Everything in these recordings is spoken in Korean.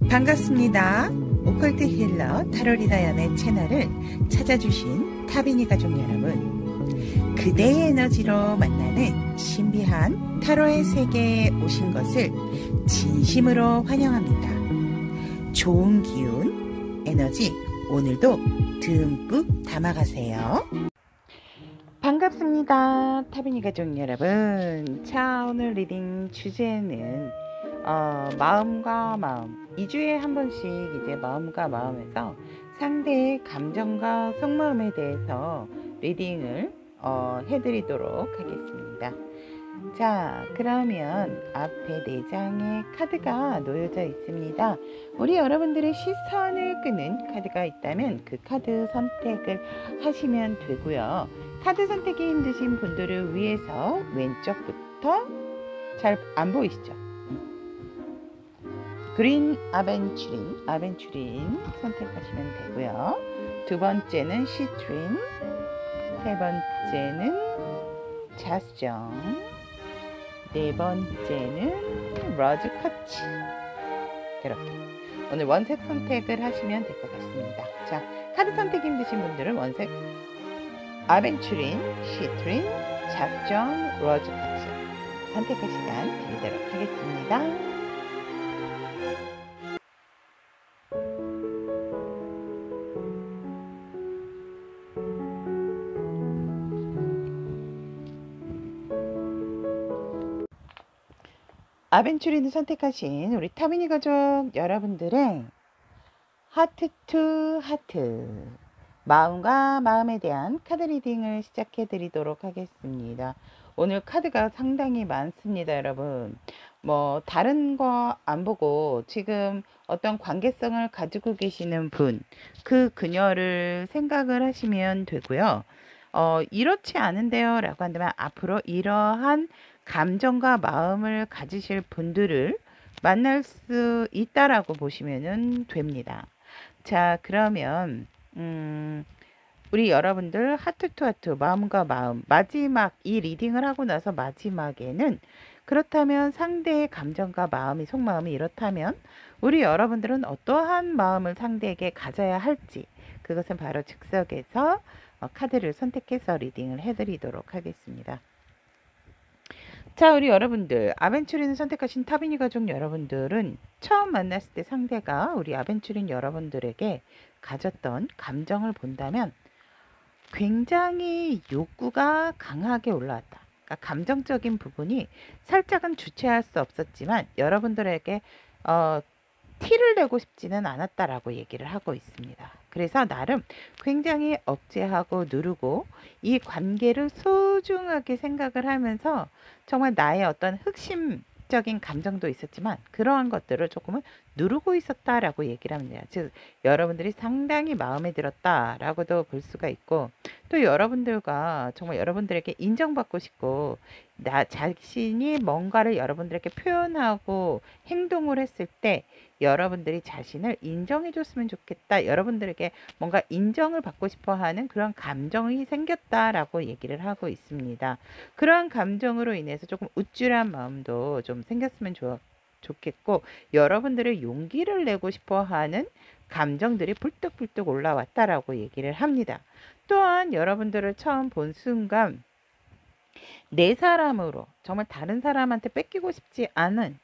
반갑습니다. 오컬트 힐러 타로리다연의 채널을 찾아주신 타비니 가족 여러분, 그대의 에너지로 만나는 신비한 타로의 세계에 오신 것을 진심으로 환영합니다. 좋은 기운, 에너지 오늘도 듬뿍 담아가세요. 반갑습니다. 타비니 가족 여러분. 자, 오늘 리딩 주제는 마음과 마음, 2주에 한 번씩 이제 마음과 마음에서 상대의 감정과 속마음에 대해서 리딩을 해드리도록 하겠습니다. 자, 그러면 앞에 4장의 카드가 놓여져 있습니다. 우리 여러분들의 시선을 끄는 카드가 있다면 그 카드 선택을 하시면 되고요. 카드 선택이 힘드신 분들을 위해서 왼쪽부터, 잘 안 보이시죠? 그린 아벤추린 선택하시면 되고요. 두 번째는 시트린, 세 번째는 자스정, 네 번째는 러즈커치. 이렇게 오늘 원색 선택을 하시면 될 것 같습니다. 자, 카드 선택이 힘드신 분들은 원색 아벤추린, 시트린, 자스정, 러즈커치 선택할 시간 드리도록 하겠습니다. 아벤추린을 선택하신 우리 타비니 가족 여러분들의 하트 투 하트, 마음과 마음에 대한 카드 리딩을 시작해 드리도록 하겠습니다. 오늘 카드가 상당히 많습니다. 여러분, 뭐 다른 거 안 보고 지금 어떤 관계성을 가지고 계시는 분, 그 그녀를 생각을 하시면 되고요. 이렇지 않은데요 라고 한다면 앞으로 이러한 감정과 마음을 가지실 분들을 만날 수 있다라고 보시면 됩니다. 자, 그러면 우리 여러분들 하트 투 하트, 마음과 마음, 마지막 이 리딩을 하고 나서 마지막에는 그렇다면 상대의 감정과 마음이, 속마음이 이렇다면 우리 여러분들은 어떠한 마음을 상대에게 가져야 할지, 그것은 바로 즉석에서 카드를 선택해서 리딩을 해드리도록 하겠습니다. 자, 우리 여러분들, 아벤추린을 선택하신 타비니 가족 여러분들은 처음 만났을 때 상대가 우리 아벤추린 여러분들에게 가졌던 감정을 본다면 굉장히 욕구가 강하게 올라왔다. 그러니까 감정적인 부분이 살짝은 주체할 수 없었지만 여러분들에게 티를 내고 싶지는 않았다라고 얘기를 하고 있습니다. 그래서 나름 굉장히 억제하고 누르고 이 관계를 소중하게 생각을 하면서 정말 나의 어떤 흑심적인 감정도 있었지만 그러한 것들을 조금은 누르고 있었다라고 얘기를 합니다. 즉 여러분들이 상당히 마음에 들었다라고도 볼 수가 있고, 또 여러분들과 정말 여러분들에게 인정받고 싶고 나 자신이 뭔가를 여러분들에게 표현하고 행동을 했을 때 여러분들이 자신을 인정해 줬으면 좋겠다, 여러분들에게 뭔가 인정을 받고 싶어 하는 그런 감정이 생겼다라고 얘기를 하고 있습니다. 그러한 감정으로 인해서 조금 우쭐한 마음도 좀 생겼으면 좋겠고, 여러분들의 용기를 내고 싶어 하는 감정들이 불떡불떡 올라왔다라고 얘기를 합니다. 또한 여러분들을 처음 본 순간 내 사람으로 정말 다른 사람한테 뺏기고 싶지 않은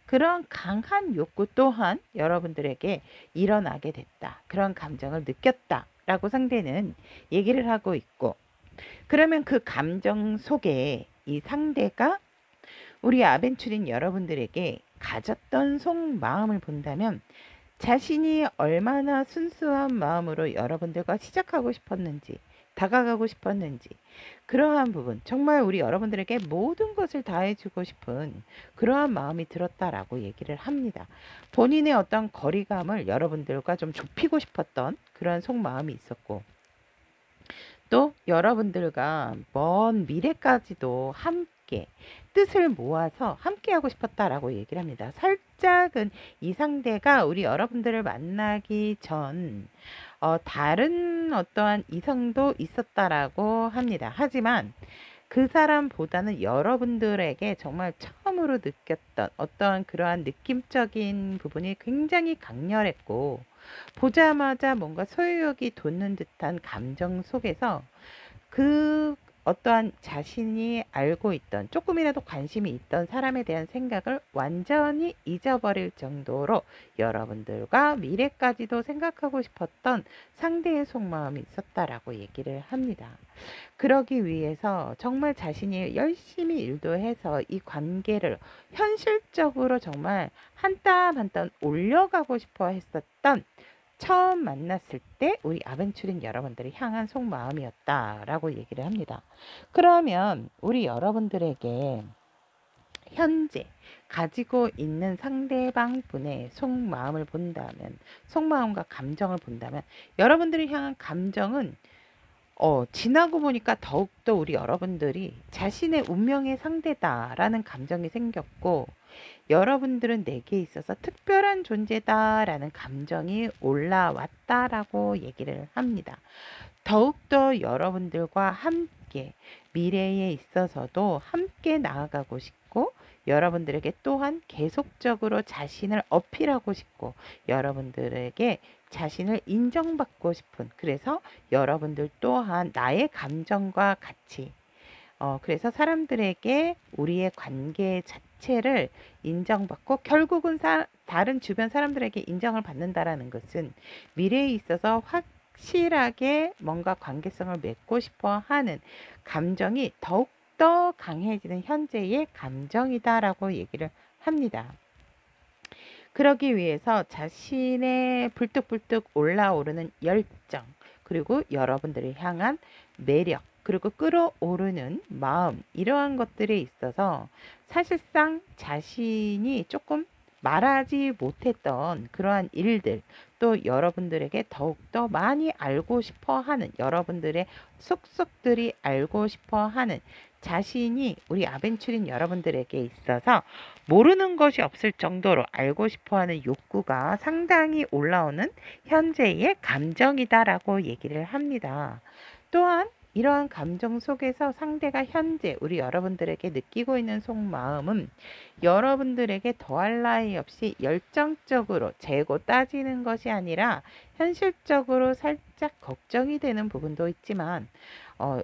그런 강한 욕구 또한 여러분들에게 일어나게 됐다, 그런 감정을 느꼈다 라고 상대는 얘기를 하고 있고, 그러면 그 감정 속에 이 상대가 우리 아벤추린 여러분들에게 가졌던 속마음을 본다면 자신이 얼마나 순수한 마음으로 여러분들과 시작하고 싶었는지, 다가가고 싶었는지, 그러한 부분, 정말 우리 여러분들에게 모든 것을 다 해주고 싶은 그러한 마음이 들었다라고 얘기를 합니다. 본인의 어떤 거리감을 여러분들과 좀 좁히고 싶었던 그런 속마음이 있었고, 또 여러분들과 먼 미래까지도 함께 뜻을 모아서 함께 하고 싶었다라고 얘기를 합니다. 살짝은 이 상대가 우리 여러분들을 만나기 전 다른 어떠한 이성도 있었다라고 합니다. 하지만 그 사람보다는 여러분들에게 정말 처음으로 느꼈던 어떠한 그러한 느낌적인 부분이 굉장히 강렬했고, 보자마자 뭔가 소유욕이 돋는 듯한 감정 속에서 그 어떠한 자신이 알고 있던 조금이라도 관심이 있던 사람에 대한 생각을 완전히 잊어버릴 정도로 여러분들과 미래까지도 생각하고 싶었던 상대의 속마음이 있었다라고 얘기를 합니다. 그러기 위해서 정말 자신이 열심히 일도 해서 이 관계를 현실적으로 정말 한 땀 한 땀 올려가고 싶어 했었던 처음 만났을 때 우리 아벤추린 여러분들이 향한 속마음이었다라고 얘기를 합니다. 그러면 우리 여러분들에게 현재 가지고 있는 상대방 분의 속마음을 본다면, 속마음과 감정을 본다면 여러분들이 향한 감정은 지나고 보니까 더욱더 우리 여러분들이 자신의 운명의 상대다라는 감정이 생겼고, 여러분들은 내게 있어서 특별한 존재다라는 감정이 올라왔다라고 얘기를 합니다. 더욱더 여러분들과 함께 미래에 있어서도 함께 나아가고 싶고, 여러분들에게 또한 계속적으로 자신을 어필하고 싶고, 여러분들에게 자신을 인정받고 싶은, 그래서 여러분들 또한 나의 감정과 같이 그래서 사람들에게 우리의 관계 자체를 인정받고, 결국은 다른 주변 사람들에게 인정을 받는다라는 것은 미래에 있어서 확실하게 뭔가 관계성을 맺고 싶어 하는 감정이 더욱더 강해지는 현재의 감정이다라고 얘기를 합니다. 그러기 위해서 자신의 불뚝불뚝 올라오르는 열정, 그리고 여러분들을 향한 매력, 그리고 끌어오르는 마음, 이러한 것들에 있어서 사실상 자신이 조금 말하지 못했던 그러한 일들, 또 여러분들에게 더욱더 많이 알고 싶어 하는, 여러분들의 속속들이 알고 싶어 하는 자신이 우리 아벤추린 여러분들에게 있어서 모르는 것이 없을 정도로 알고 싶어 하는 욕구가 상당히 올라오는 현재의 감정이다라고 얘기를 합니다. 또한 이러한 감정 속에서 상대가 현재 우리 여러분들에게 느끼고 있는 속마음은 여러분들에게 더할 나위 없이 열정적으로 재고 따지는 것이 아니라 현실적으로 살짝 걱정이 되는 부분도 있지만,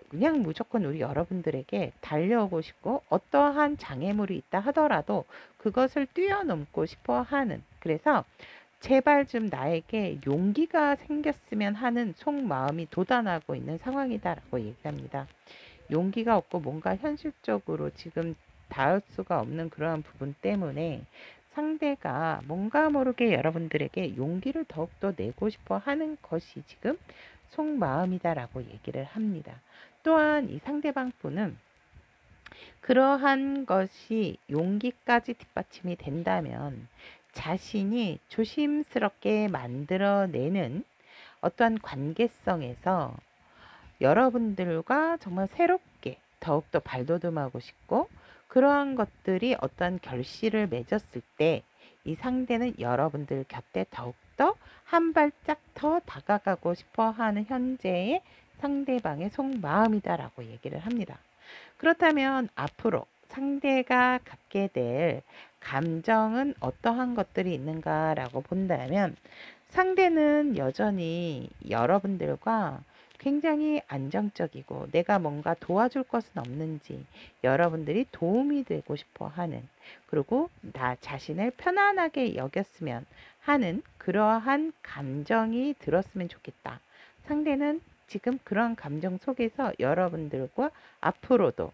그냥 무조건 우리 여러분들에게 달려오고 싶고, 어떠한 장애물이 있다 하더라도 그것을 뛰어넘고 싶어 하는, 그래서 제발 좀 나에게 용기가 생겼으면 하는 속마음이 돋아나고 있는 상황이다라고 얘기합니다. 용기가 없고 뭔가 현실적으로 지금 닿을 수가 없는 그러한 부분 때문에 상대가 뭔가 모르게 여러분들에게 용기를 더욱더 내고 싶어 하는 것이 지금 속마음이다라고 얘기를 합니다. 또한 이 상대방 분은 그러한 것이 용기까지 뒷받침이 된다면 자신이 조심스럽게 만들어내는 어떠한 관계성에서 여러분들과 정말 새롭게 더욱더 발돋움하고 싶고, 그러한 것들이 어떠한 결실을 맺었을 때 이 상대는 여러분들 곁에 더욱더 한 발짝 더 다가가고 싶어 하는 현재의 상대방의 속마음이다라고 얘기를 합니다. 그렇다면 앞으로 상대가 갖게 될 감정은 어떠한 것들이 있는가라고 본다면, 상대는 여전히 여러분들과 굉장히 안정적이고, 내가 뭔가 도와줄 것은 없는지 여러분들이 도움이 되고 싶어 하는, 그리고 나 자신을 편안하게 여겼으면 하는 그러한 감정이 들었으면 좋겠다. 상대는 지금 그런 감정 속에서 여러분들과 앞으로도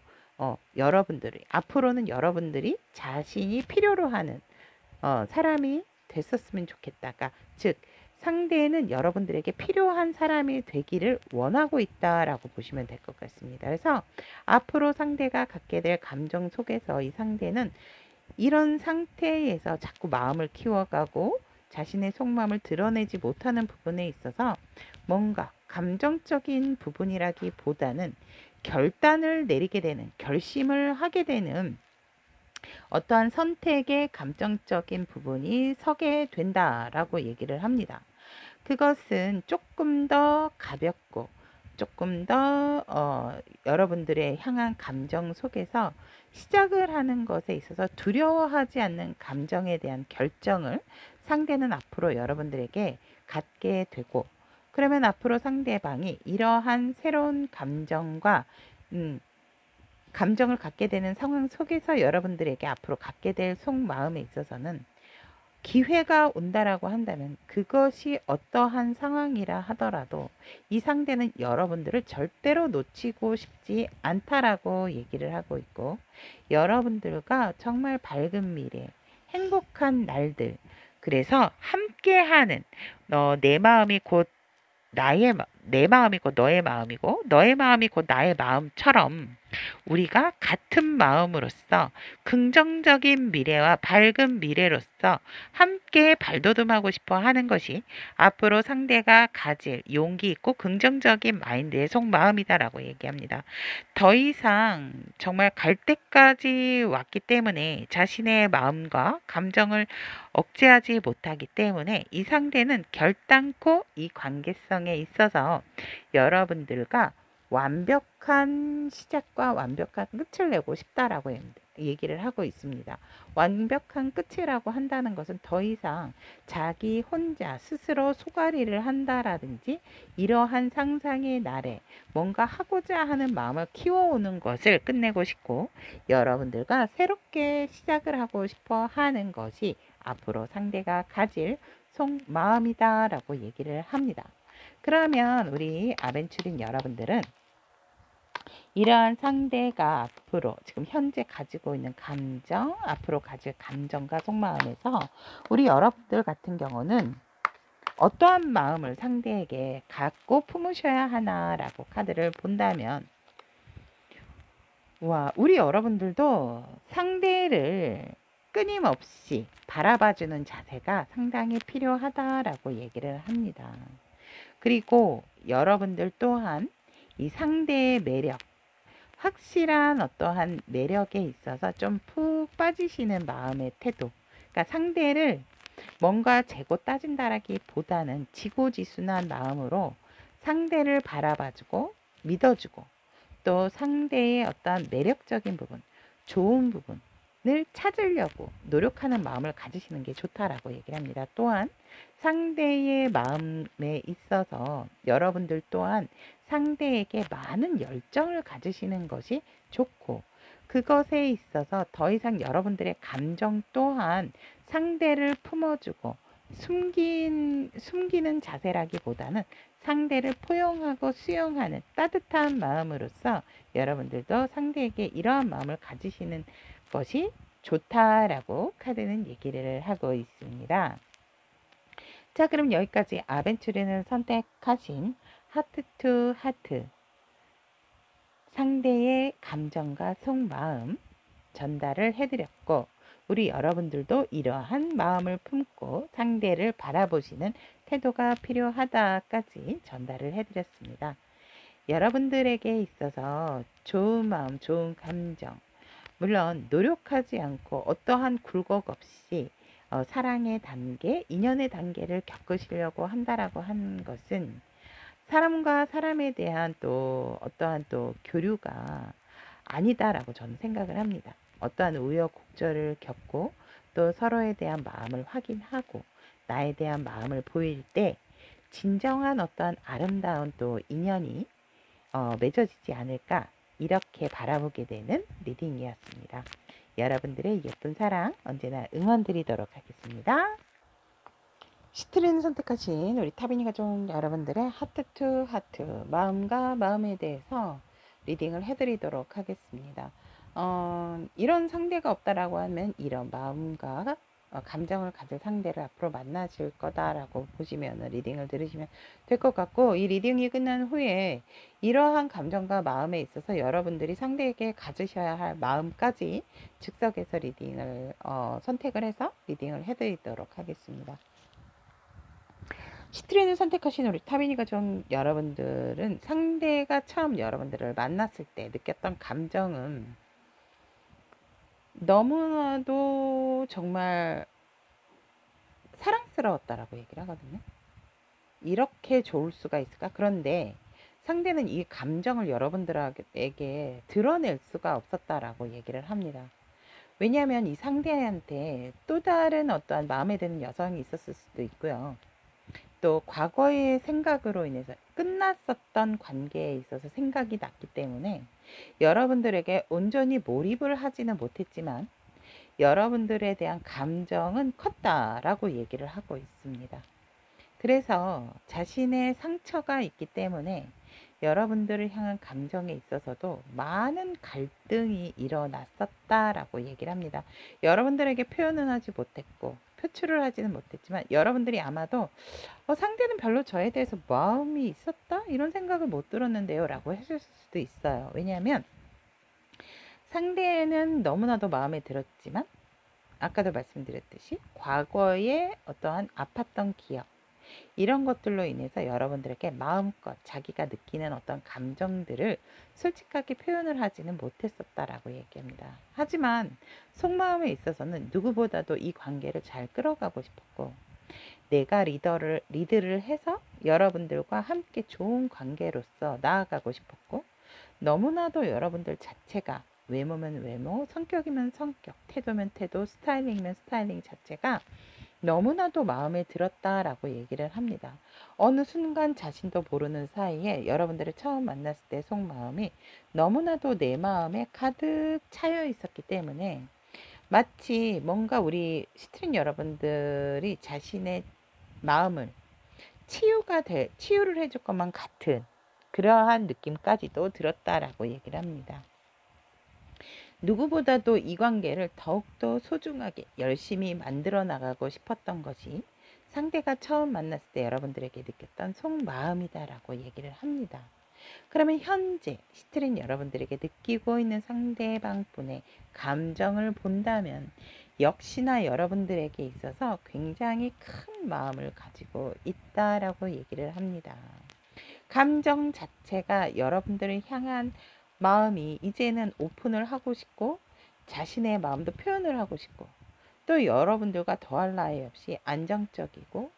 앞으로는 여러분들이 자신이 필요로 하는 사람이 됐었으면 좋겠다가, 즉 상대는 여러분들에게 필요한 사람이 되기를 원하고 있다라고 보시면 될 것 같습니다. 그래서 앞으로 상대가 갖게 될 감정 속에서 이 상대는 이런 상태에서 자꾸 마음을 키워가고 자신의 속마음을 드러내지 못하는 부분에 있어서 뭔가 감정적인 부분이라기보다는 결단을 내리게 되는, 결심을 하게 되는 어떠한 선택의 감정적인 부분이 서게 된다라고 얘기를 합니다. 그것은 조금 더 가볍고 조금 더 여러분들의 향한 감정 속에서 시작을 하는 것에 있어서 두려워하지 않는 감정에 대한 결정을 상대는 앞으로 여러분들에게 갖게 되고, 그러면 앞으로 상대방이 이러한 새로운 감정과 감정을 갖게 되는 상황 속에서 여러분들에게 앞으로 갖게 될 속마음에 있어서는 기회가 온다라고 한다면 그것이 어떠한 상황이라 하더라도 이 상대는 여러분들을 절대로 놓치고 싶지 않다라고 얘기를 하고 있고, 여러분들과 정말 밝은 미래, 행복한 날들, 그래서 함께하는 내 마음이 곧 내 마음이 곧 너의 마음이고 너의 마음이 곧 나의 마음처럼 우리가 같은 마음으로서 긍정적인 미래와 밝은 미래로서 함께 발돋움하고 싶어 하는 것이 앞으로 상대가 가질 용기 있고 긍정적인 마인드의 속마음이다라고 얘기합니다. 더 이상 정말 갈 때까지 왔기 때문에 자신의 마음과 감정을 억제하지 못하기 때문에 이 상대는 결단코 이 관계성에 있어서 여러분들과 완벽한 시작과 완벽한 끝을 내고 싶다라고 얘기를 하고 있습니다. 완벽한 끝이라고 한다는 것은 더 이상 자기 혼자 스스로 소가리를 한다라든지 이러한 상상의 날에 뭔가 하고자 하는 마음을 키워오는 것을 끝내고 싶고, 여러분들과 새롭게 시작을 하고 싶어 하는 것이 앞으로 상대가 가질 속마음이다라고 얘기를 합니다. 그러면 우리 아벤추린 여러분들은 이러한 상대가 앞으로 지금 현재 가지고 있는 감정, 앞으로 가질 감정과 속마음에서 우리 여러분들 같은 경우는 어떠한 마음을 상대에게 갖고 품으셔야 하나라고 카드를 본다면, 우리 여러분들도 상대를 끊임없이 바라봐주는 자세가 상당히 필요하다라고 얘기를 합니다. 그리고 여러분들 또한 이 상대의 매력, 확실한 어떠한 매력에 있어서 좀 푹 빠지시는 마음의 태도, 그러니까 상대를 뭔가 재고 따진다라기보다는 지고지순한 마음으로 상대를 바라봐주고 믿어주고, 또 상대의 어떤 매력적인 부분, 좋은 부분을 찾으려고 노력하는 마음을 가지시는 게 좋다라고 얘기를 합니다. 또한 상대의 마음에 있어서 여러분들 또한 상대에게 많은 열정을 가지시는 것이 좋고, 그것에 있어서 더 이상 여러분들의 감정 또한 상대를 품어주고 숨기는 자세라기보다는 상대를 포용하고 수용하는 따뜻한 마음으로서 여러분들도 상대에게 이러한 마음을 가지시는 것이 좋다라고 카드는 얘기를 하고 있습니다. 자, 그럼 여기까지 아벤추린을 선택하신 하트 투 하트, 상대의 감정과 속마음 전달을 해드렸고, 우리 여러분들도 이러한 마음을 품고 상대를 바라보시는 태도가 필요하다까지 전달을 해드렸습니다. 여러분들에게 있어서 좋은 마음, 좋은 감정, 물론 노력하지 않고 어떠한 굴곡 없이 사랑의 단계, 인연의 단계를 겪으시려고 한다라고 하는 것은 사람과 사람에 대한 또 어떠한 또 교류가 아니다라고 저는 생각을 합니다. 어떠한 우여곡절을 겪고 또 서로에 대한 마음을 확인하고 나에 대한 마음을 보일 때 진정한 어떠한 아름다운 또 인연이 맺어지지 않을까, 이렇게 바라보게 되는 리딩이었습니다. 여러분들의 예쁜 사랑 언제나 응원드리도록 하겠습니다. 시트리는 선택하신 우리 타비니 가족 여러분들의 하트 투 하트, 마음과 마음에 대해서 리딩을 해드리도록 하겠습니다. 이런 상대가 없다라고 하면 이런 마음과 감정을 가질 상대를 앞으로 만나실 거다라고 보시면 리딩을 들으시면 될 것 같고, 이 리딩이 끝난 후에 이러한 감정과 마음에 있어서 여러분들이 상대에게 가지셔야 할 마음까지 즉석에서 리딩을 선택을 해서 리딩을 해드리도록 하겠습니다. 시트리는 선택하신 우리 타비니 가족 여러분들은 상대가 처음 여러분들을 만났을 때 느꼈던 감정은 너무나도 정말 사랑스러웠다라고 얘기를 하거든요. 이렇게 좋을 수가 있을까? 그런데 상대는 이 감정을 여러분들에게 드러낼 수가 없었다라고 얘기를 합니다. 왜냐하면 이 상대한테 또 다른 어떠한 마음에 드는 여성이 있었을 수도 있고요. 또 과거의 생각으로 인해서 끝났었던 관계에 있어서 생각이 났기 때문에 여러분들에게 온전히 몰입을 하지는 못했지만 여러분들에 대한 감정은 컸다라고 얘기를 하고 있습니다. 그래서 자신의 상처가 있기 때문에 여러분들을 향한 감정에 있어서도 많은 갈등이 일어났었다라고 얘기를 합니다. 여러분들에게 표현은 하지 못했고 표출을 하지는 못했지만 여러분들이 아마도 상대는 별로 저에 대해서 마음이 있었다? 이런 생각을 못 들었는데요 라고 하실 수도 있어요. 왜냐하면 상대는 너무나도 마음에 들었지만 아까도 말씀드렸듯이 과거에 어떠한 아팠던 기억 이런 것들로 인해서 여러분들에게 마음껏 자기가 느끼는 어떤 감정들을 솔직하게 표현을 하지는 못했었다라고 얘기합니다. 하지만 속마음에 있어서는 누구보다도 이 관계를 잘 끌어가고 싶었고 내가 리드를 해서 여러분들과 함께 좋은 관계로서 나아가고 싶었고 너무나도 여러분들 자체가 외모면 외모, 성격이면 성격, 태도면 태도, 스타일링이면 스타일링 자체가 너무나도 마음에 들었다라고 얘기를 합니다. 어느 순간 자신도 모르는 사이에 여러분들을 처음 만났을 때 속마음이 너무나도 내 마음에 가득 차여 있었기 때문에 마치 뭔가 우리 시트린 여러분들이 자신의 마음을 치유를 해줄 것만 같은 그러한 느낌까지도 들었다라고 얘기를 합니다. 누구보다도 이 관계를 더욱더 소중하게 열심히 만들어 나가고 싶었던 것이 상대가 처음 만났을 때 여러분들에게 느꼈던 속마음이다라고 얘기를 합니다. 그러면 현재 시트린 여러분들에게 느끼고 있는 상대방분의 감정을 본다면 역시나 여러분들에게 있어서 굉장히 큰 마음을 가지고 있다라고 얘기를 합니다. 감정 자체가 여러분들을 향한 마음이 이제는 오픈을 하고 싶고 자신의 마음도 표현을 하고 싶고 또 여러분들과 더할 나위 없이 안정적이고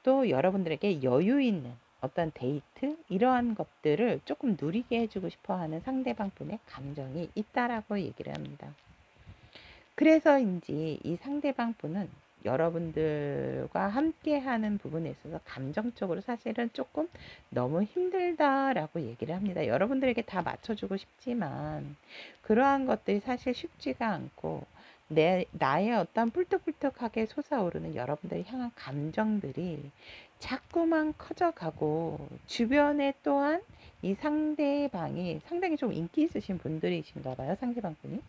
또 여러분들에게 여유 있는 어떤 데이트 이러한 것들을 조금 누리게 해주고 싶어하는 상대방분의 감정이 있다라고 얘기를 합니다. 그래서인지 이 상대방분은 여러분들과 함께하는 부분에 있어서 감정적으로 사실은 조금 너무 힘들다라고 얘기를 합니다. 여러분들에게 다 맞춰주고 싶지만 그러한 것들이 사실 쉽지가 않고 나의 어떤 뿔떡뿔떡하게 솟아오르는 여러분들이 향한 감정들이 자꾸만 커져가고 주변에 또한 이 상대방이 상당히 좀 인기 있으신 분들이신가 봐요. 상대방분이.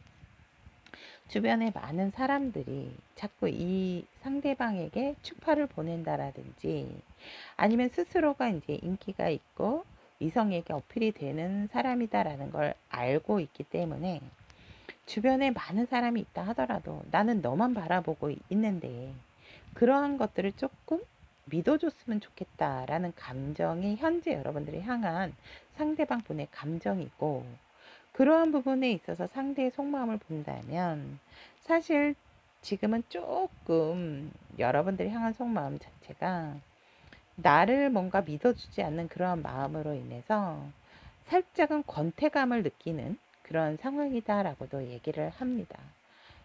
주변에 많은 사람들이 자꾸 이 상대방에게 추파를 보낸다라든지 아니면 스스로가 이제 인기가 있고 이성에게 어필이 되는 사람이다라는 걸 알고 있기 때문에 주변에 많은 사람이 있다 하더라도 나는 너만 바라보고 있는데 그러한 것들을 조금 믿어줬으면 좋겠다라는 감정이 현재 여러분들이 향한 상대방 분의 감정이고 그러한 부분에 있어서 상대의 속마음을 본다면 사실 지금은 조금 여러분들이 향한 속마음 자체가 나를 뭔가 믿어주지 않는 그러한 마음으로 인해서 살짝은 권태감을 느끼는 그런 상황이다라고도 얘기를 합니다.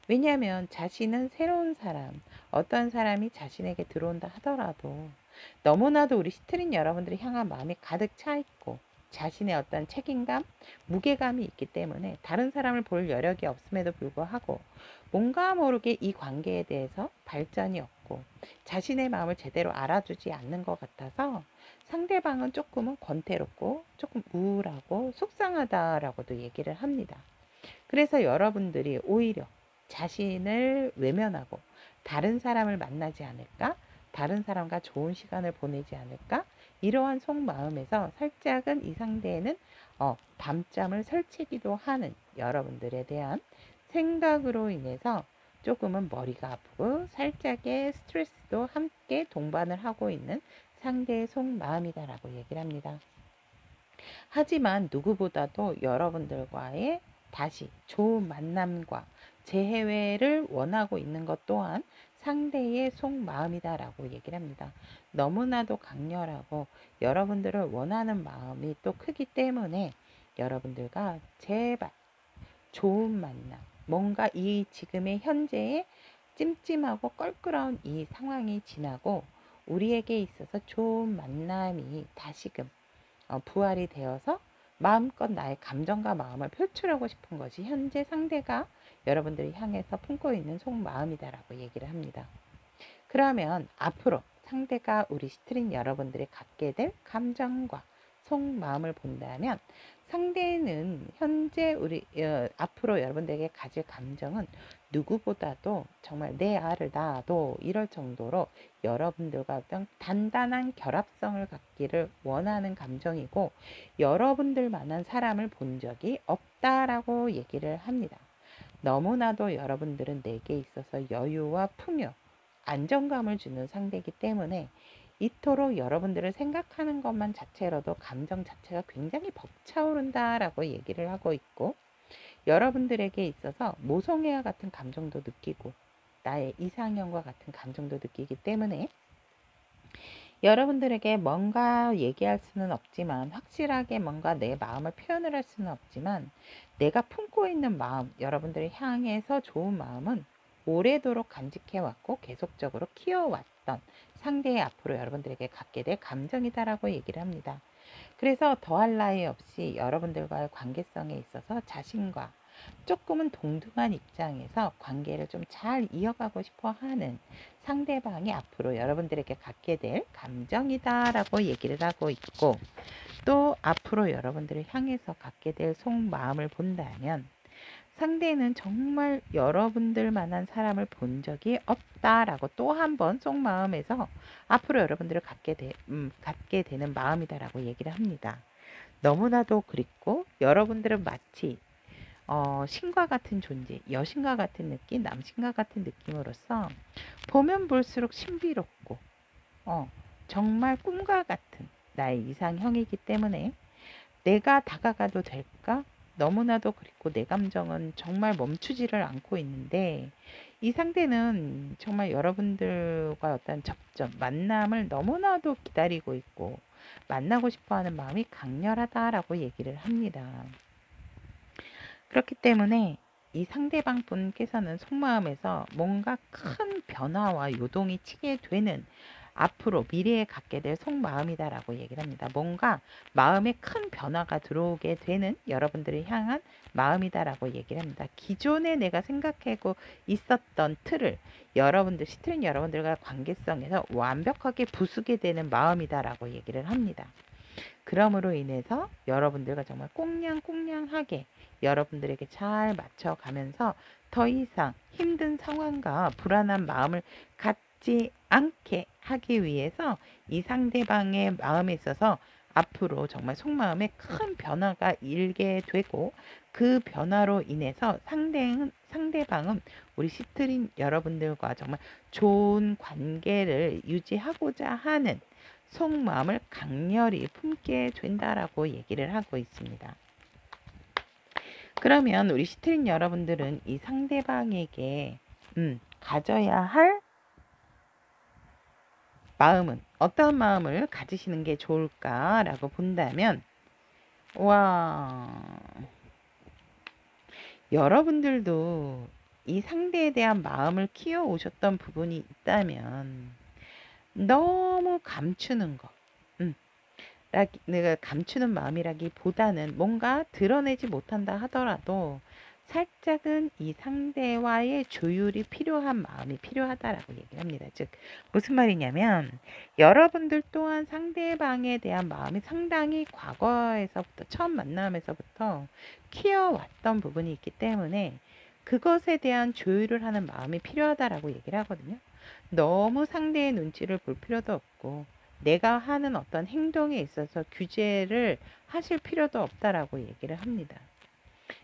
왜냐하면 자신은 새로운 사람, 어떤 사람이 자신에게 들어온다 하더라도 너무나도 우리 시트린 여러분들이 향한 마음이 가득 차 있고 자신의 어떤 책임감, 무게감이 있기 때문에 다른 사람을 볼 여력이 없음에도 불구하고 뭔가 모르게 이 관계에 대해서 발전이 없고 자신의 마음을 제대로 알아주지 않는 것 같아서 상대방은 조금은 권태롭고 조금 우울하고 속상하다라고도 얘기를 합니다. 그래서 여러분들이 오히려 자신을 외면하고 다른 사람을 만나지 않을까? 다른 사람과 좋은 시간을 보내지 않을까? 이러한 속마음에서 살짝은 이 상대에는 밤잠을 설치기도 하는 여러분들에 대한 생각으로 인해서 조금은 머리가 아프고 살짝의 스트레스도 함께 동반을 하고 있는 상대의 속마음이다라고 얘기를 합니다. 하지만 누구보다도 여러분들과의 다시 좋은 만남과 재회를 원하고 있는 것 또한 상대의 속마음이다라고 얘기를 합니다. 너무나도 강렬하고 여러분들을 원하는 마음이 또 크기 때문에 여러분들과 제발 좋은 만남, 뭔가 이 지금의 현재의 찜찜하고 껄끄러운 이 상황이 지나고 우리에게 있어서 좋은 만남이 다시금 부활이 되어서 마음껏 나의 감정과 마음을 표출하고 싶은 것이 현재 상대가 여러분들이 향해서 품고 있는 속마음이다라고 얘기를 합니다. 그러면 앞으로 상대가 우리 시트린 여러분들이 갖게 될 감정과 속마음을 본다면 상대는 현재 앞으로 여러분들에게 가질 감정은 누구보다도 정말 내 알을 낳아도 이럴 정도로 여러분들과 어떤 단단한 결합성을 갖기를 원하는 감정이고 여러분들만한 사람을 본 적이 없다라고 얘기를 합니다. 너무나도 여러분들은 내게 있어서 여유와 풍요, 안정감을 주는 상대이기 때문에 이토록 여러분들을 생각하는 것만 자체로도 감정 자체가 굉장히 벅차오른다라고 얘기를 하고 있고 여러분들에게 있어서 모성애와 같은 감정도 느끼고 나의 이상형과 같은 감정도 느끼기 때문에 여러분들에게 뭔가 얘기할 수는 없지만 확실하게 뭔가 내 마음을 표현을 할 수는 없지만 내가 품고 있는 마음, 여러분들을 향해서 좋은 마음은 오래도록 간직해왔고 계속적으로 키워왔던 상대의 앞으로 여러분들에게 갖게 될 감정이다라고 얘기를 합니다. 그래서 더할 나위 없이 여러분들과의 관계성에 있어서 자신과 조금은 동등한 입장에서 관계를 좀 잘 이어가고 싶어 하는 상대방이 앞으로 여러분들에게 갖게 될 감정이다라고 얘기를 하고 있고 또 앞으로 여러분들을 향해서 갖게 될 속마음을 본다면 상대는 정말 여러분들만한 사람을 본 적이 없다라고 또 한 번 속마음에서 앞으로 여러분들을 갖게 되는 마음이다라고 얘기를 합니다. 너무나도 그립고 여러분들은 마치 신과 같은 존재, 여신과 같은 느낌, 남신과 같은 느낌으로써 보면 볼수록 신비롭고 정말 꿈과 같은 나의 이상형이기 때문에 내가 다가가도 될까? 너무나도 그립고 내 감정은 정말 멈추지를 않고 있는데 이 상대는 정말 여러분들과 어떤 접점, 만남을 너무나도 기다리고 있고 만나고 싶어하는 마음이 강렬하다라고 얘기를 합니다. 그렇기 때문에 이 상대방 분께서는 속마음에서 뭔가 큰 변화와 요동이 치게 되는 앞으로 미래에 갖게 될 속마음이다라고 얘기를 합니다. 뭔가 마음에 큰 변화가 들어오게 되는 여러분들을 향한 마음이다라고 얘기를 합니다. 기존에 내가 생각하고 있었던 틀을 여러분들, 시트린 여러분들과 관계성에서 완벽하게 부수게 되는 마음이다라고 얘기를 합니다. 그럼으로 인해서 여러분들과 정말 꽁냥꽁냥하게 여러분들에게 잘 맞춰가면서 더 이상 힘든 상황과 불안한 마음을 갖지 않게 하기 위해서 이 상대방의 마음에 있어서 앞으로 정말 속마음에 큰 변화가 일게 되고 그 변화로 인해서 상대방은 우리 시트린 여러분들과 정말 좋은 관계를 유지하고자 하는 속마음을 강렬히 품게 된다라고 얘기를 하고 있습니다. 그러면 우리 시트린 여러분들은 이 상대방에게 가져야 할 마음은 어떤 마음을 가지시는 게 좋을까라고 본다면 여러분들도 이 상대에 대한 마음을 키워 오셨던 부분이 있다면 너무 감추는 거 내가 감추는 마음이라기보다는 뭔가 드러내지 못한다 하더라도 살짝은 이 상대와의 조율이 필요한 마음이 필요하다라고 얘기를 합니다. 즉 무슨 말이냐면 여러분들 또한 상대방에 대한 마음이 상당히 과거에서부터 처음 만남에서부터 키워왔던 부분이 있기 때문에 그것에 대한 조율을 하는 마음이 필요하다라고 얘기를 하거든요. 너무 상대의 눈치를 볼 필요도 없고 내가 하는 어떤 행동에 있어서 규제를 하실 필요도 없다라고 얘기를 합니다.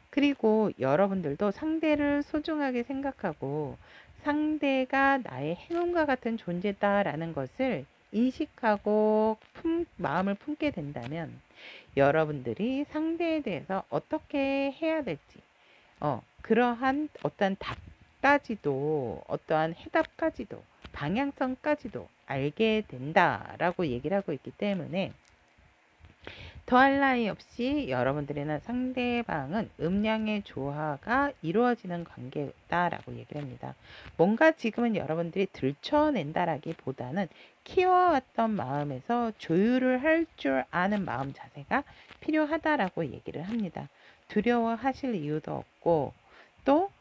그리고 여러분들도 상대를 소중하게 생각하고 상대가 나의 행운과 같은 존재다라는 것을 인식하고 마음을 품게 된다면 여러분들이 상대에 대해서 어떻게 해야 될지 그러한 어떤 답까지도 어떠한 해답까지도 방향성까지도 알게 된다라고 얘기를 하고 있기 때문에 더할 나위 없이 여러분들이나 상대방은 음양의 조화가 이루어지는 관계다라고 얘기를 합니다. 뭔가 지금은 여러분들이 들춰낸다라기보다는 키워왔던 마음에서 조율을 할 줄 아는 마음 자세가 필요하다라고 얘기를 합니다. 두려워하실 이유도 없고 또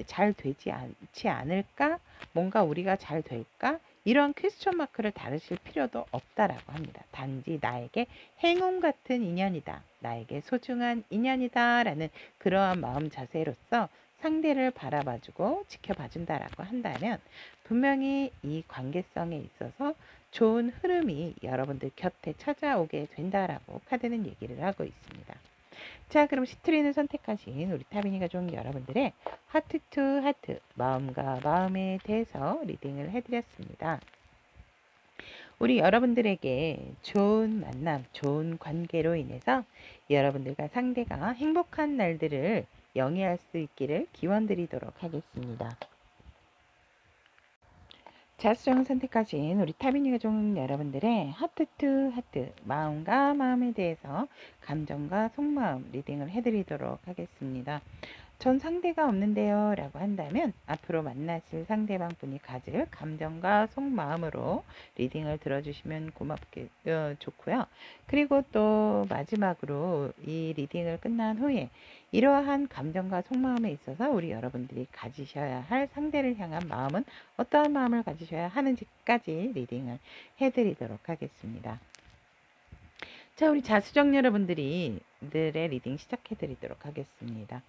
잘 되지 않지 않을까? 뭔가 우리가 잘 될까? 이런 퀘스천 마크를 다루실 필요도 없다라고 합니다. 단지 나에게 행운 같은 인연이다. 나에게 소중한 인연이다. 라는 그러한 마음 자세로서 상대를 바라봐주고 지켜봐준다라고 한다면 분명히 이 관계성에 있어서 좋은 흐름이 여러분들 곁에 찾아오게 된다라고 카드는 얘기를 하고 있습니다. 자, 그럼 시트리는 선택하신 우리 타비니 가족 여러분들의 하트 투 하트, 마음과 마음에 대해서 리딩을 해드렸습니다. 우리 여러분들에게 좋은 만남, 좋은 관계로 인해서 여러분들과 상대가 행복한 날들을 영위할 수 있기를 기원드리도록 하겠습니다. 자수정 선택하신 우리 타비니 가족 여러분들의 하트 투 하트, 마음과 마음에 대해서 감정과 속마음 리딩을 해드리도록 하겠습니다. 전 상대가 없는데요 라고 한다면 앞으로 만나실 상대방 분이 가질 감정과 속마음으로 리딩을 들어주시면 고맙게 좋고요. 그리고 또 마지막으로 이 리딩을 끝난 후에 이러한 감정과 속마음에 있어서 우리 여러분들이 가지셔야 할 상대를 향한 마음은 어떠한 마음을 가지셔야 하는지까지 리딩을 해드리도록 하겠습니다. 자, 우리 자수정 여러분들의 리딩 시작해 드리도록 하겠습니다.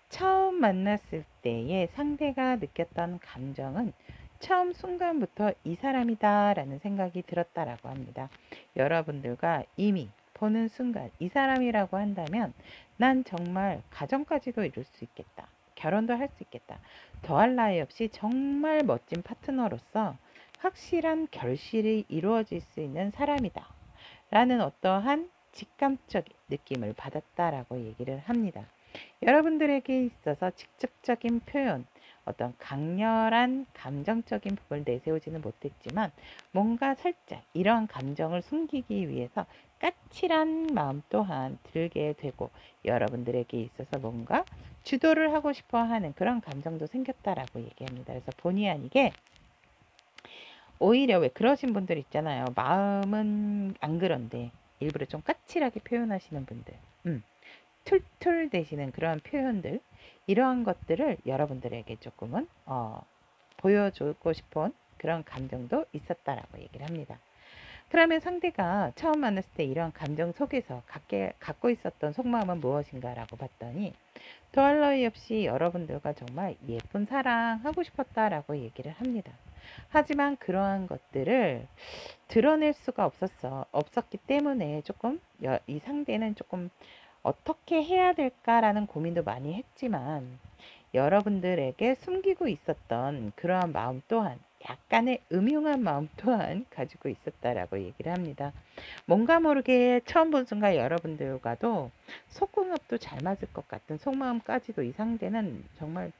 처음 만났을 때의 상대가 느꼈던 감정은 처음 순간부터 이 사람이다 라는 생각이 들었다라고 합니다. 여러분들과 이미 보는 순간 이 사람이라고 한다면 난 정말 가정까지도 이룰 수 있겠다. 결혼도 할 수 있겠다. 더할 나위 없이 정말 멋진 파트너로서 확실한 결실이 이루어질 수 있는 사람이다. 라는 어떠한 직감적인 느낌을 받았다라고 얘기를 합니다. 여러분들에게 있어서 직접적인 표현, 어떤 강렬한 감정적인 부분을 내세우지는 못했지만 뭔가 살짝 이러한 감정을 숨기기 위해서 까칠한 마음 또한 들게 되고 여러분들에게 있어서 뭔가 주도를 하고 싶어 하는 그런 감정도 생겼다라고 얘기합니다. 그래서 본의 아니게 오히려 왜 그러신 분들 있잖아요. 마음은 안 그런데 일부러 좀 까칠하게 표현하시는 분들. 툴툴 대시는 그런 표현들, 이러한 것들을 여러분들에게 조금은 보여주고 싶은 그런 감정도 있었다라고 얘기를 합니다. 그러면 상대가 처음 만났을 때 이러한 감정 속에서 갖고 있었던 속마음은 무엇인가라고 봤더니 더할 나위 없이 여러분들과 정말 예쁜 사랑하고 싶었다라고 얘기를 합니다. 하지만 그러한 것들을 드러낼 수가 없었기 때문에 조금 이 상대는 조금 어떻게 해야 될까라는 고민도 많이 했지만 여러분들에게 숨기고 있었던 그러한 마음 또한 약간의 음흉한 마음 또한 가지고 있었다라고 얘기를 합니다. 뭔가 모르게 처음 본 순간 여러분들과도 속궁합도 잘 맞을 것 같은 속마음까지도 이 상대는 정말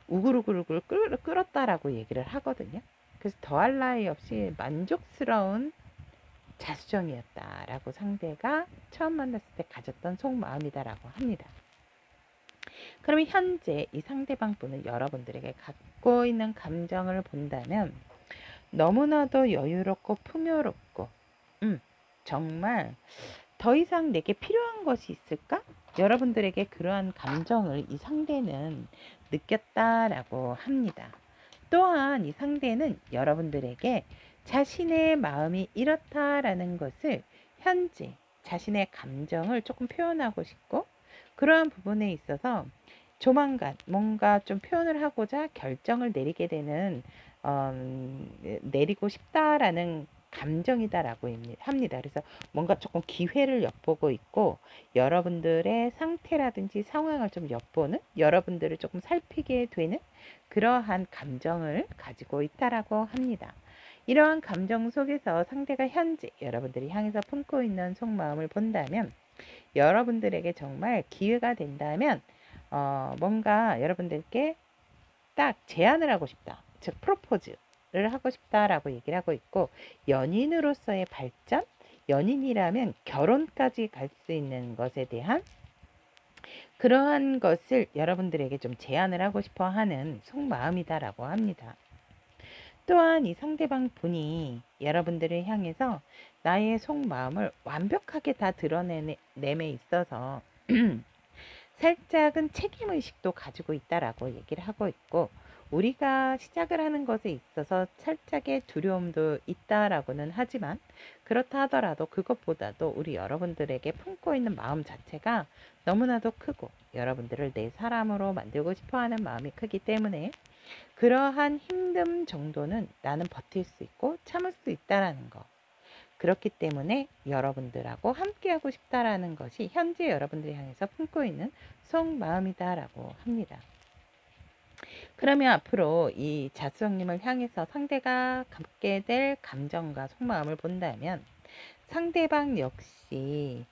우글우글우글 끌었다라고 얘기를 하거든요. 그래서 더할 나위 없이 만족스러운 자수정이었다라고 상대가 처음 만났을 때 가졌던 속마음이다라고 합니다. 그러면 현재 이 상대방 분은 여러분들에게 갖고 있는 감정을 본다면 너무나도 여유롭고 풍요롭고 정말 더 이상 내게 필요한 것이 있을까? 여러분들에게 그러한 감정을 이 상대는 느꼈다라고 합니다. 또한 이 상대는 여러분들에게 자신의 마음이 이렇다라는 것을 현재 자신의 감정을 조금 표현하고 싶고 그러한 부분에 있어서 조만간 뭔가 좀 표현을 하고자 결정을 내리게 되는 내리고 싶다라는 감정이다라고 합니다. 그래서 뭔가 조금 기회를 엿보고 있고 여러분들의 상태라든지 상황을 좀 엿보는 여러분들을 조금 살피게 되는 그러한 감정을 가지고 있다라고 합니다. 이러한 감정 속에서 상대가 현재 여러분들이 향해서 품고 있는 속마음을 본다면 여러분들에게 정말 기회가 된다면 뭔가 여러분들께 딱 제안을 하고 싶다. 즉 프로포즈를 하고 싶다라고 얘기를 하고 있고, 연인으로서의 발전, 연인이라면 결혼까지 갈 수 있는 것에 대한 그러한 것을 여러분들에게 좀 제안을 하고 싶어 하는 속마음이다라고 합니다. 또한 이 상대방 분이 여러분들을 향해서 나의 속마음을 완벽하게 다 드러내냄에 있어서 살짝은 책임의식도 가지고 있다라고 얘기를 하고 있고, 우리가 시작을 하는 것에 있어서 살짝의 두려움도 있다라고는 하지만, 그렇다 하더라도 그것보다도 우리 여러분들에게 품고 있는 마음 자체가 너무나도 크고, 여러분들을 내 사람으로 만들고 싶어 하는 마음이 크기 때문에 그러한 힘듦 정도는 나는 버틸 수 있고 참을 수 있다라는 거. 그렇기 때문에 여러분들하고 함께하고 싶다라는 것이 현재 여러분들을 향해서 품고 있는 속마음이다라고 합니다. 그러면 앞으로 이 자수형님을 향해서 상대가 갖게 될 감정과 속마음을 본다면, 상대방 역시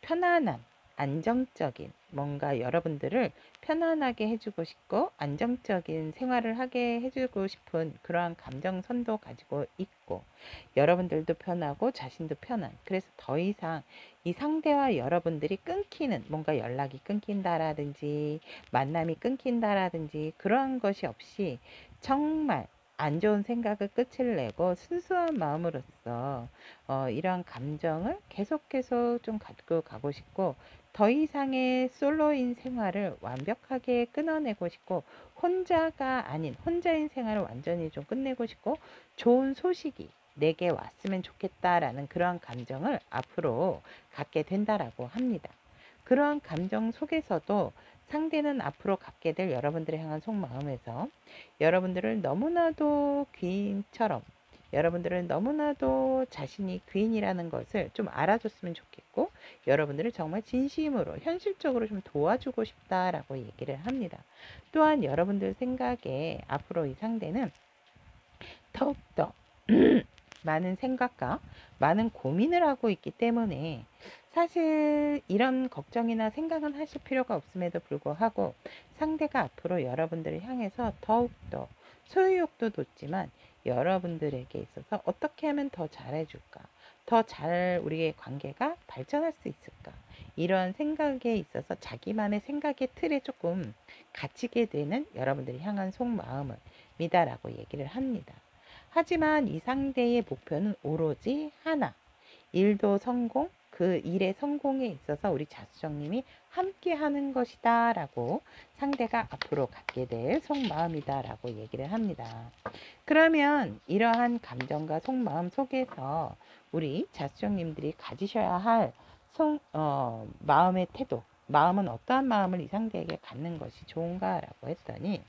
편안한, 안정적인, 뭔가 여러분들을 편안하게 해주고 싶고 안정적인 생활을 하게 해주고 싶은 그러한 감정선도 가지고 있고, 여러분들도 편하고 자신도 편한, 그래서 더 이상 이 상대와 여러분들이 끊기는, 뭔가 연락이 끊긴다라든지 만남이 끊긴다라든지 그러한 것이 없이 정말 안 좋은 생각을 끝을 내고 순수한 마음으로서 이러한 감정을 계속 좀 가지고 가고 싶고, 더 이상의 솔로인 생활을 완벽하게 끊어내고 싶고, 혼자가 아닌 혼자인 생활을 완전히 좀 끝내고 싶고, 좋은 소식이 내게 왔으면 좋겠다라는 그러한 감정을 앞으로 갖게 된다라고 합니다. 그러한 감정 속에서도 상대는 앞으로 갖게 될 여러분들을 향한 속마음에서 여러분들을 너무나도 귀인처럼, 여러분들은 너무나도 자신이 귀인이라는 것을 좀 알아줬으면 좋겠고, 여러분들을 정말 진심으로 현실적으로 좀 도와주고 싶다라고 얘기를 합니다. 또한 여러분들 생각에 앞으로 이 상대는 더욱더 많은 생각과 많은 고민을 하고 있기 때문에 사실 이런 걱정이나 생각은 하실 필요가 없음에도 불구하고, 상대가 앞으로 여러분들을 향해서 더욱더 소유욕도 돋지만 여러분들에게 있어서 어떻게 하면 더 잘해줄까, 더 잘 우리의 관계가 발전할 수 있을까, 이런 생각에 있어서 자기만의 생각의 틀에 조금 갇히게 되는 여러분들이 향한 속마음을 미다라고 얘기를 합니다. 하지만 이 상대의 목표는 오로지 하나, 일도 성공, 그 일의 성공에 있어서 우리 자수정님이 함께 하는 것이다 라고, 상대가 앞으로 갖게 될 속마음이다 라고 얘기를 합니다. 그러면 이러한 감정과 속마음 속에서 우리 자수정님들이 가지셔야 할 마음의 태도, 마음은 어떠한 마음을 이 상대에게 갖는 것이 좋은가 라고 했더니,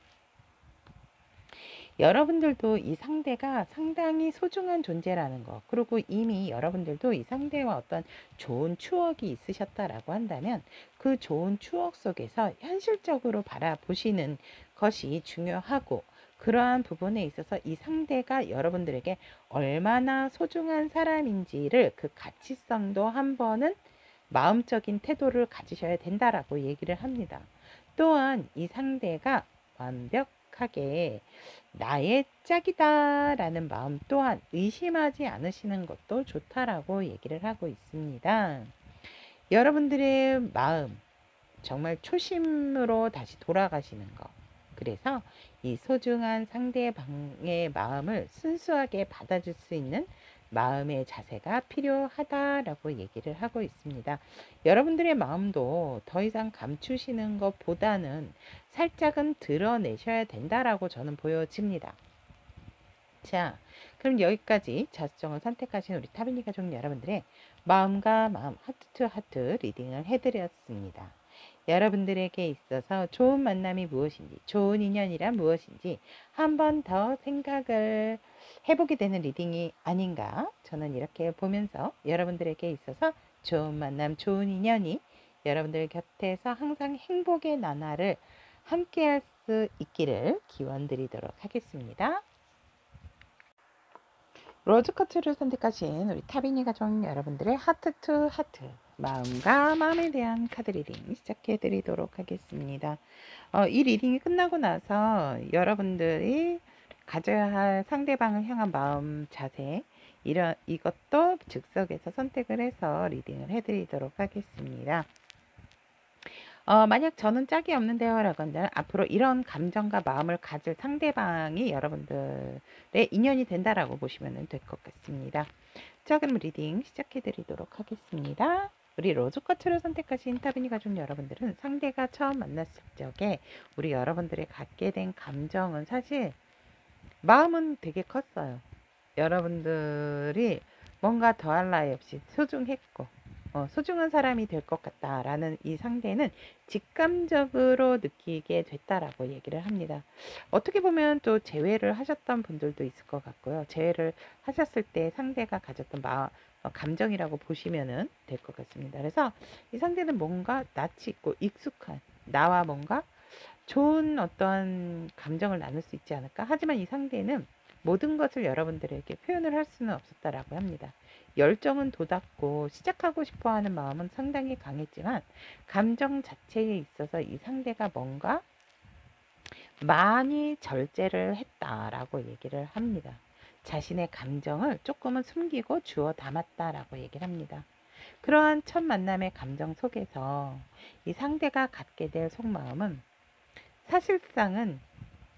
여러분들도 이 상대가 상당히 소중한 존재라는 거, 그리고 이미 여러분들도 이 상대와 어떤 좋은 추억이 있으셨다라고 한다면 그 좋은 추억 속에서 현실적으로 바라보시는 것이 중요하고, 그러한 부분에 있어서 이 상대가 여러분들에게 얼마나 소중한 사람인지를 그 가치성도 한 번은 마음적인 태도를 가지셔야 된다라고 얘기를 합니다. 또한 이 상대가 완벽하게 나의 짝이다 라는 마음 또한 의심하지 않으시는 것도 좋다라고 얘기를 하고 있습니다. 여러분들의 마음, 정말 초심으로 다시 돌아가시는 것, 그래서 이 소중한 상대방의 마음을 순수하게 받아줄 수 있는 마음의 자세가 필요하다라고 얘기를 하고 있습니다. 여러분들의 마음도 더 이상 감추시는 것보다는 살짝은 드러내셔야 된다라고 저는 보여집니다. 자, 그럼 여기까지 자수정을 선택하신 우리 타비니 가족 여러분들의 마음과 마음, 하트 투 하트 리딩을 해드렸습니다. 여러분들에게 있어서 좋은 만남이 무엇인지, 좋은 인연이란 무엇인지 한 번 더 생각을 해보게 되는 리딩이 아닌가, 저는 이렇게 보면서 여러분들에게 있어서 좋은 만남, 좋은 인연이 여러분들 곁에서 항상 행복의 나날을 함께 할 수 있기를 기원 드리도록 하겠습니다. 로즈커트를 선택하신 우리 타비니 가족 여러분들의 하트 투 하트 마음과 마음에 대한 카드 리딩 시작해 드리도록 하겠습니다. 이 리딩이 끝나고 나서 여러분들이 가져야 할 상대방을 향한 마음 자세, 이것도 즉석에서 선택을 해서 리딩을 해드리도록 하겠습니다. 만약 저는 짝이 없는데요 라고 한다면 앞으로 이런 감정과 마음을 가질 상대방이 여러분들의 인연이 된다라고 보시면 될 것 같습니다. 자, 그럼 리딩 시작해 드리도록 하겠습니다. 우리 로즈쿼츠를 선택하신 타비니 가족 여러분들은 상대가 처음 만났을 적에 우리 여러분들이 갖게 된 감정은 사실 마음은 되게 컸어요. 여러분들이 뭔가 더할 나위 없이 소중했고 소중한 사람이 될 것 같다라는 이 상대는 직감적으로 느끼게 됐다라고 얘기를 합니다. 어떻게 보면 또 재회를 하셨던 분들도 있을 것 같고요. 재회를 하셨을 때 상대가 가졌던 감정이라고 보시면 될 것 같습니다. 그래서 이 상대는 뭔가 낯이 있고 익숙한 나와 뭔가 좋은 어떤 감정을 나눌 수 있지 않을까? 하지만 이 상대는 모든 것을 여러분들에게 표현을 할 수는 없었다라고 합니다. 열정은 돋았고 시작하고 싶어하는 마음은 상당히 강했지만 감정 자체에 있어서 이 상대가 뭔가 많이 절제를 했다라고 얘기를 합니다. 자신의 감정을 조금은 숨기고 주워 담았다라고 얘기를 합니다. 그러한 첫 만남의 감정 속에서 이 상대가 갖게 될 속마음은 사실상은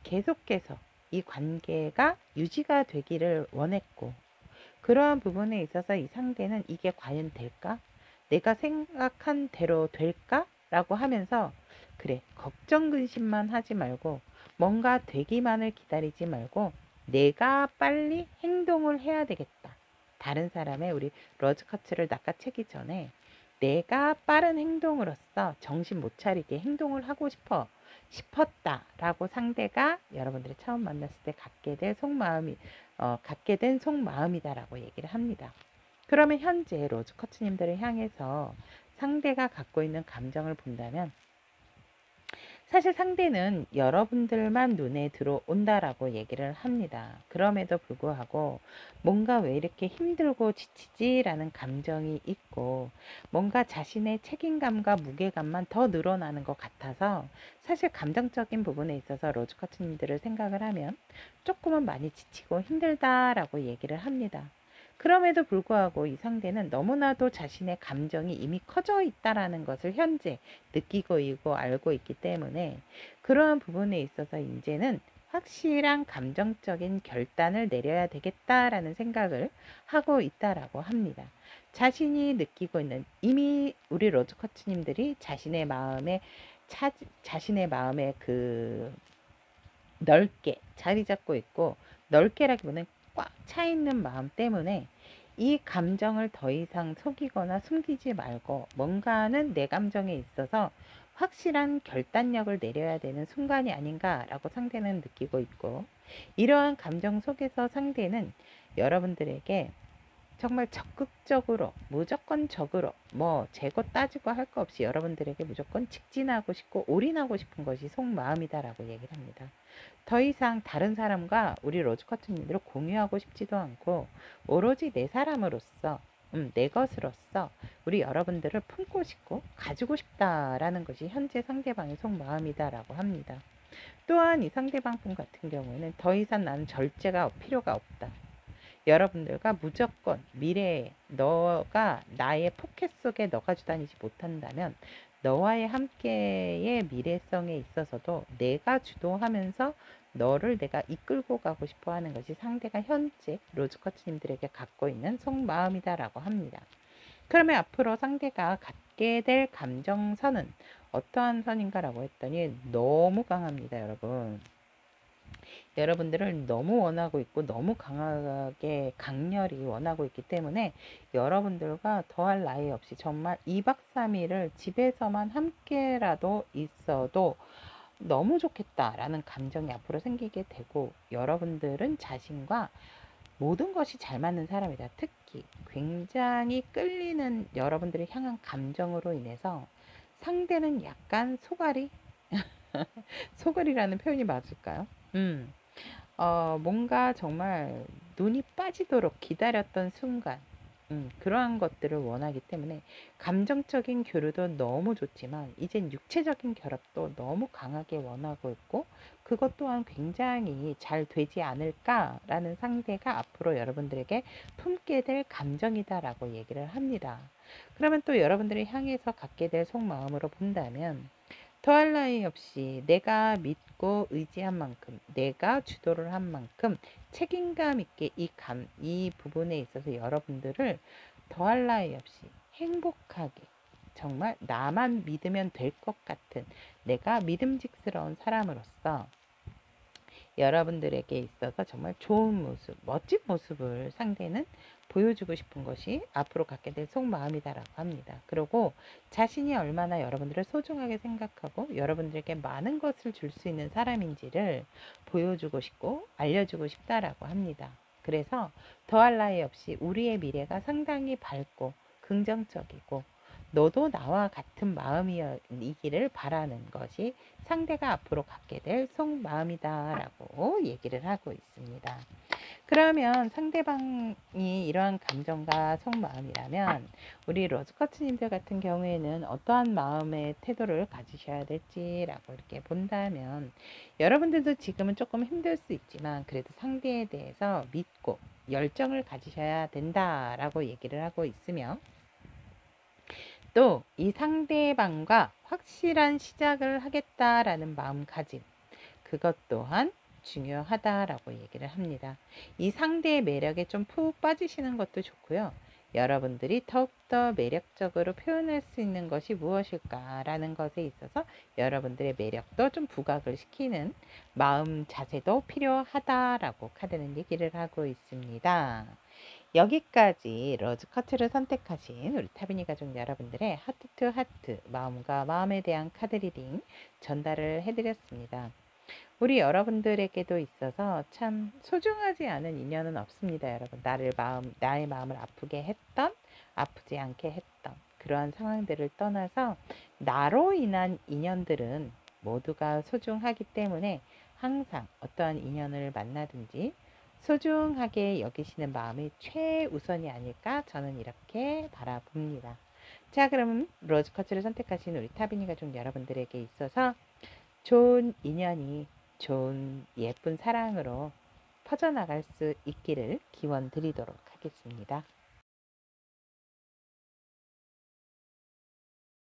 계속해서 이 관계가 유지가 되기를 원했고 그러한 부분에 있어서 이 상대는 이게 과연 될까? 내가 생각한 대로 될까? 라고 하면서 그래 걱정 근심만 하지 말고 뭔가 되기만을 기다리지 말고 내가 빨리 행동을 해야 되겠다. 다른 사람의 우리 러즈커츠를 낚아채기 전에 내가 빠른 행동으로써 정신 못 차리게 행동을 하고 싶었다라고 상대가 여러분들이 처음 만났을 때 갖게 된 속마음이다라고 얘기를 합니다. 그러면 현재 로즈커츠님들을 향해서 상대가 갖고 있는 감정을 본다면 사실 상대는 여러분들만 눈에 들어온다라고 얘기를 합니다. 그럼에도 불구하고 뭔가 왜 이렇게 힘들고 지치지라는 감정이 있고 뭔가 자신의 책임감과 무게감만 더 늘어나는 것 같아서 사실 감정적인 부분에 있어서 로즈커츠님들을 생각을 하면 조금은 많이 지치고 힘들다라고 얘기를 합니다. 그럼에도 불구하고 이 상대는 너무나도 자신의 감정이 이미 커져 있다라는 것을 현재 느끼고 있고 알고 있기 때문에 그러한 부분에 있어서 이제는 확실한 감정적인 결단을 내려야 되겠다라는 생각을 하고 있다라고 합니다. 자신이 느끼고 있는 이미 우리 로즈커츠님들이 자신의 마음에 그 넓게 자리 잡고 있고 넓게라기보다는 꽉 차 있는 마음 때문에 이 감정을 더 이상 속이거나 숨기지 말고 뭔가는 내 감정에 있어서 확실한 결단력을 내려야 되는 순간이 아닌가라고 상대는 느끼고 있고 이러한 감정 속에서 상대는 여러분들에게 정말 적극적으로 무조건적으로 뭐 재고 따지고 할 거 없이 여러분들에게 무조건 직진하고 싶고 올인하고 싶은 것이 속마음이다라고 얘기를 합니다. 더 이상 다른 사람과 우리 로즈커트님들을 공유하고 싶지도 않고 오로지 내 사람으로서 내 것으로서 우리 여러분들을 품고 싶고 가지고 싶다라는 것이 현재 상대방의 속마음이다라고 합니다. 또한 이 상대방 분 같은 경우에는 더 이상 나는 절제가 필요가 없다. 여러분들과 무조건 미래에 너가 나의 포켓 속에 너가 주다니지 못한다면 너와의 함께의 미래성에 있어서도 내가 주도하면서 너를 내가 이끌고 가고 싶어 하는 것이 상대가 현재 로즈커츠님들에게 갖고 있는 속마음이다라고 합니다. 그러면 앞으로 상대가 갖게 될 감정선은 어떠한 선인가라고 했더니 너무 강합니다, 여러분. 여러분들을 너무 원하고 있고 너무 강하게 강렬히 원하고 있기 때문에 여러분들과 더할 나위 없이 정말 2박 3일을 집에서만 함께라도 있어도 너무 좋겠다라는 감정이 앞으로 생기게 되고 여러분들은 자신과 모든 것이 잘 맞는 사람이다. 특히 굉장히 끌리는 여러분들을 향한 감정으로 인해서 상대는 약간 소갈이? 소갈이라는 표현이 맞을까요? 뭔가 정말 눈이 빠지도록 기다렸던 순간, 그러한 것들을 원하기 때문에 감정적인 교류도 너무 좋지만 이젠 육체적인 결합도 너무 강하게 원하고 있고 그것 또한 굉장히 잘 되지 않을까라는 상대가 앞으로 여러분들에게 품게 될 감정이다라고 얘기를 합니다. 그러면 또 여러분들이 향해서 갖게 될 속마음으로 본다면 더할 나위 없이 내가 믿고 의지한 만큼, 내가 주도를 한 만큼 책임감 있게 이 부분에 있어서 여러분들을 더할 나위 없이 행복하게 정말 나만 믿으면 될 것 같은 내가 믿음직스러운 사람으로서 여러분들에게 있어서 정말 좋은 모습, 멋진 모습을 상대는 보여주고 싶은 것이 앞으로 갖게 될 속마음이다라고 합니다. 그리고 자신이 얼마나 여러분들을 소중하게 생각하고 여러분들에게 많은 것을 줄 수 있는 사람인지를 보여주고 싶고 알려주고 싶다라고 합니다. 그래서 더할 나위 없이 우리의 미래가 상당히 밝고 긍정적이고 너도 나와 같은 마음이기를 바라는 것이 상대가 앞으로 갖게 될 속마음이다라고 얘기를 하고 있습니다. 그러면 상대방이 이러한 감정과 속마음이라면 우리 로즈커츠님들 같은 경우에는 어떠한 마음의 태도를 가지셔야 될지라고 이렇게 본다면 여러분들도 지금은 조금 힘들 수 있지만 그래도 상대에 대해서 믿고 열정을 가지셔야 된다라고 얘기를 하고 있으며 또 이 상대방과 확실한 시작을 하겠다라는 마음가짐 그것 또한 중요하다라고 얘기를 합니다. 이 상대의 매력에 좀 푹 빠지시는 것도 좋고요. 여러분들이 더욱더 매력적으로 표현할 수 있는 것이 무엇일까라는 것에 있어서 여러분들의 매력도 좀 부각을 시키는 마음 자세도 필요하다라고 카드는 얘기를 하고 있습니다. 여기까지 러즈커트를 선택하신 우리 타비니 가족 여러분들의 하트 투 하트 마음과 마음에 대한 카드 리딩 전달을 해드렸습니다. 우리 여러분들에게도 있어서 참 소중하지 않은 인연은 없습니다. 여러분 나의 마음을 아프게 했던 아프지 않게 했던 그러한 상황들을 떠나서 나로 인한 인연들은 모두가 소중하기 때문에 항상 어떠한 인연을 만나든지 소중하게 여기시는 마음이 최우선이 아닐까 저는 이렇게 바라봅니다. 자, 그럼 로즈커츠를 선택하신 우리 타비니 가족 여러분들에게 있어서 좋은 인연이 좋은 예쁜 사랑으로 퍼져나갈 수 있기를 기원 드리도록 하겠습니다.